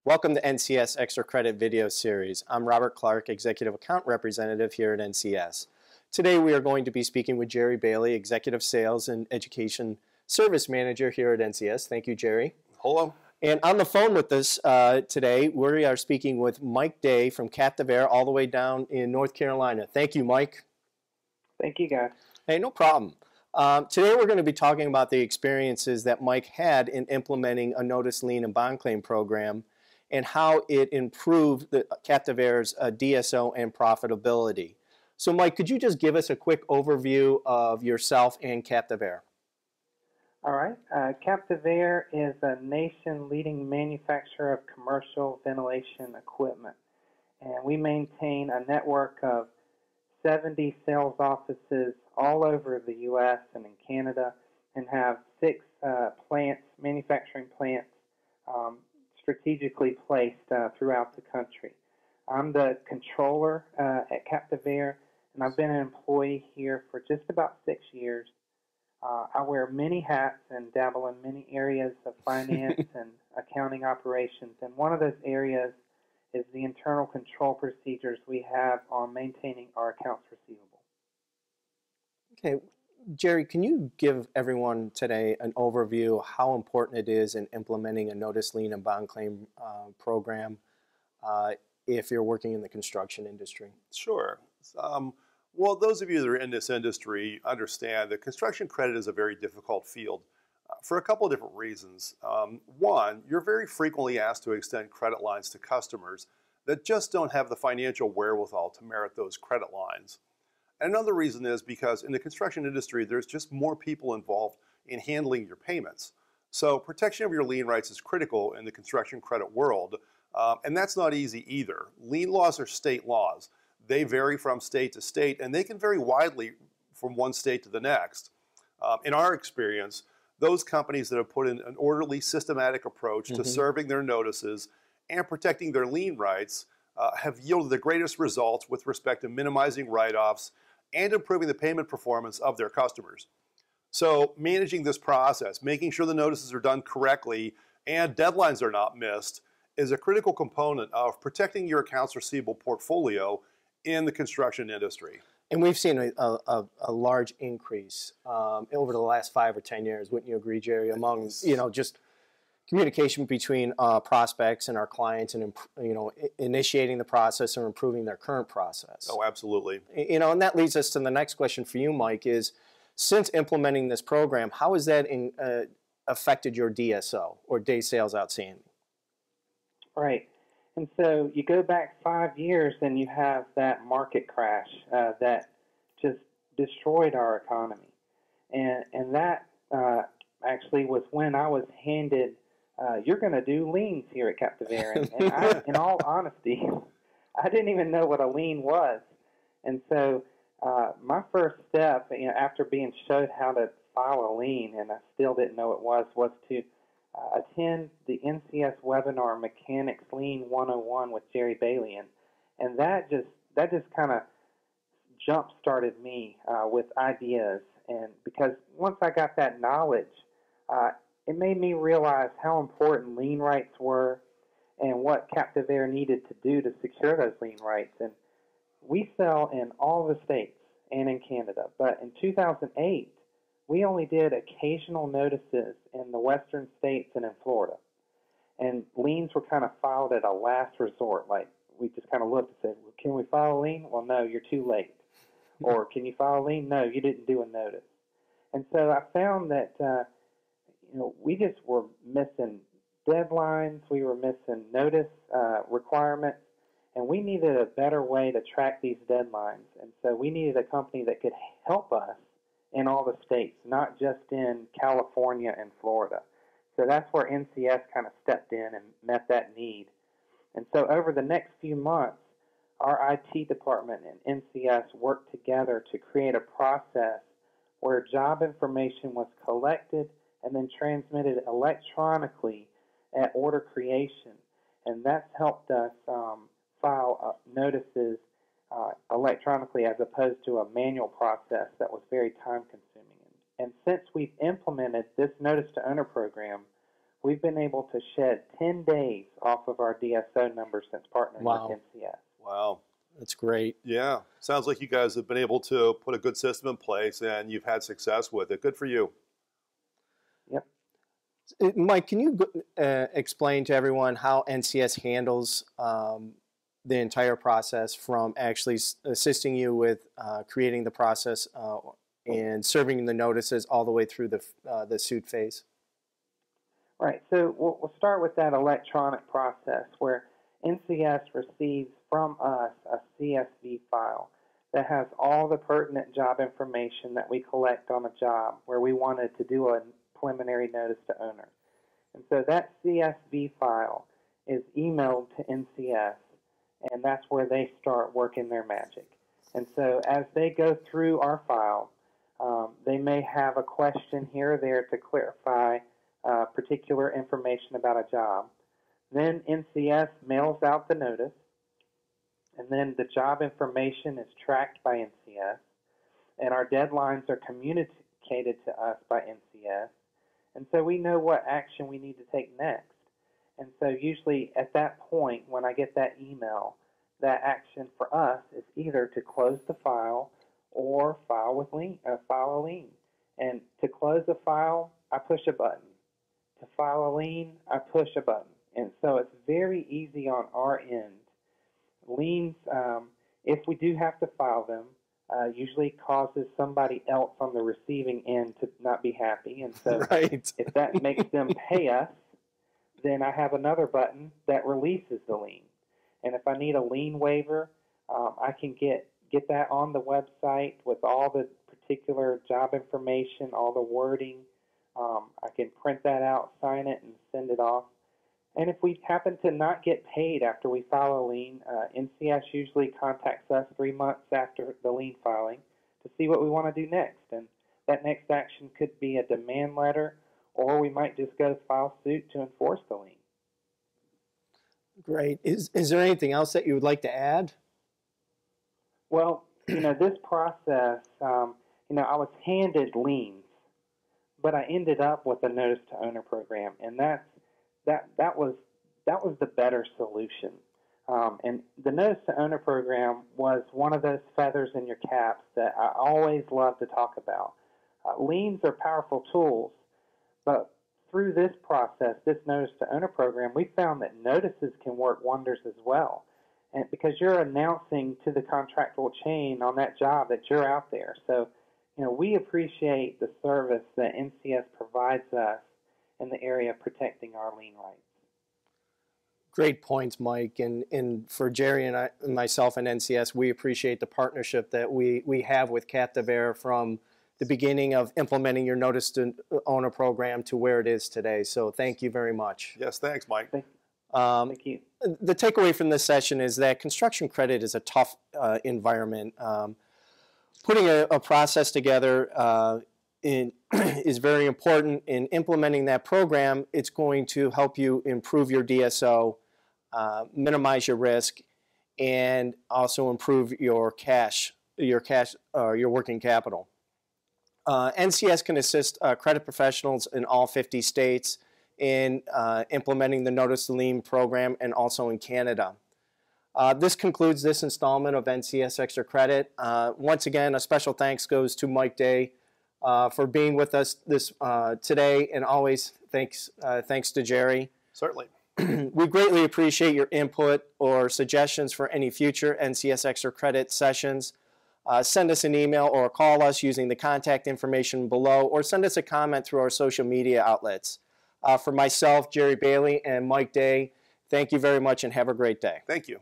Welcome to NCS Extra Credit video series. I'm Robert Clark, Executive Account Representative here at NCS. Today we are going to be speaking with Jerry Bailey, Executive Sales and Education Service Manager here at NCS. Thank you, Jerry. Hello. And on the phone with us today, we are speaking with Mike Day from Captive Air all the way down in North Carolina. Thank you, Mike. Thank you, guys. Hey, no problem. Today we're going to be talking about the experiences that Mike had in implementing a notice, lien, and bond claim program and how it improved the Captive Air's DSO and profitability. So Mike, could you just give us a quick overview of yourself and Captive Air? All right. Captive Air is a nation-leading manufacturer of commercial ventilation equipment, and we maintain a network of 70 sales offices all over the U.S. and in Canada, and have 6 manufacturing plants strategically placed throughout the country. I'm the controller at Captive Air, and I've been an employee here for just about 6 years. I wear many hats and dabble in many areas of finance and accounting operations, and one of those areas is the internal control procedures we have on maintaining our accounts receivable. Okay, Jerry, can you give everyone today an overview of how important it is in implementing a notice, lien, and bond claim program if you're working in the construction industry? Sure. Well, those of you that are in this industry understand that construction credit is a very difficult field for a couple of different reasons. One, you're very frequently asked to extend credit lines to customers that just don't have the financial wherewithal to merit those credit lines. And another reason is because in the construction industry, there's just more people involved in handling your payments. So protection of your lien rights is critical in the construction credit world, and that's not easy either. Lien laws are state laws. They vary from state to state, and they can vary widely from one state to the next. In our experience, those companies that have put in an orderly, systematic approach to serving their notices and protecting their lien rights have yielded the greatest results with respect to minimizing write-offs and improving the payment performance of their customers. So managing this process, making sure the notices are done correctly and deadlines are not missed is a critical component of protecting your accounts receivable portfolio in the construction industry. And we've seen a large increase over the last 5 or 10 years. Wouldn't you agree, Jerry? Among just communication between prospects and our clients, and initiating the process or improving their current process. Oh, absolutely. And that leads us to the next question for you, Mike. Is since implementing this program, how has that affected your DSO or day sales outstanding? Right. And so you go back 5 years and you have that market crash that just destroyed our economy. And that actually was when I was handed, you're going to do liens here at Captive Air. And I, in all honesty, I didn't even know what a lien was. And so my first step, after being showed how to file a lien, and I still didn't know what it was to attend the NCS webinar Mechanics Lien 101 with Jerry Bailey, and that just kind of jump started me with ideas. And because once I got that knowledge, it made me realize how important lien rights were and what Captive Air needed to do to secure those lien rights. And we sell in all the states and in Canada, but in 2008 we only did occasional notices in the western states and in Florida. And liens were kind of filed at a last resort. Like, we just kind of looked and said, well, can we file a lien? Well, no, you're too late. Or, can you file a lien? No, you didn't do a notice. And so I found that we just were missing deadlines. We were missing notice requirements. And we needed a better way to track these deadlines. And so we needed a company that could help us in all the states, not just in California and Florida. So that's where NCS kind of stepped in and met that need. And so over the next few months, our IT department and NCS worked together to create a process where job information was collected and then transmitted electronically at order creation. And that's helped us file notices electronically as opposed to a manual process that was very time-consuming. And since we've implemented this Notice to Owner program, we've been able to shed 10 days off of our DSO numbers since partnering Wow. with NCS. Wow. That's great. Yeah. Sounds like you guys have been able to put a good system in place and you've had success with it. Good for you. Yep. Mike, can you explain to everyone how NCS handles the entire process from actually assisting you with creating the process and serving the notices all the way through the suit phase? Right. So we'll start with that electronic process where NCS receives from us a CSV file that has all the pertinent job information that we collect on a job where we wanted to do a preliminary notice to owner. And so that CSV file is emailed to NCS, and that's where they start working their magic. And so as they go through our file, they may have a question here or there to clarify particular information about a job. Then NCS mails out the notice, and then the job information is tracked by NCS, and our deadlines are communicated to us by NCS, and so we know what action we need to take next. And so usually at that point, when I get that email, that action for us is either to close the file or file a lien. And to close a file, I push a button. To file a lien, I push a button. And so it's very easy on our end. Liens, if we do have to file them, usually causes somebody else on the receiving end to not be happy. And so Right. if that makes them pay us, then I have another button that releases the lien. And if I need a lien waiver, I can get that on the website with all the particular job information, all the wording. I can print that out, sign it, and send it off. And if we happen to not get paid after we file a lien, NCS usually contacts us 3 months after the lien filing to see what we want to do next. And that next action could be a demand letter, or we might just go file suit to enforce the lien. Great. Is there anything else that you would like to add? Well, this process, I was handed liens, but I ended up with a notice to owner program, and that was the better solution. And the notice to owner program was one of those feathers in your caps that I always love to talk about. Liens are powerful tools, but through this process, this notice to owner program, we found that notices can work wonders as well. And because you're announcing to the contractual chain on that job that you're out there. So, we appreciate the service that NCS provides us in the area of protecting our lien rights. Great points, Mike. And for Jerry and myself and NCS, we appreciate the partnership that we have with Captive Air from the beginning of implementing your notice to owner program to where it is today. So thank you very much. Yes, thanks, Mike. Thank you. The takeaway from this session is that construction credit is a tough environment. Putting a process together is very important. In implementing that program, it's going to help you improve your DSO, minimize your risk, and also improve your working capital. NCS can assist credit professionals in all 50 states in implementing the Notice to Lien program and also in Canada. This concludes this installment of NCS Extra Credit. Once again, a special thanks goes to Mike Day for being with us today, and always thanks to Jerry. Certainly. We greatly appreciate your input or suggestions for any future NCS Extra Credit sessions. Send us an email or call us using the contact information below, or send us a comment through our social media outlets. For myself, Jerry Bailey, and Mike Day, thank you very much and have a great day. Thank you.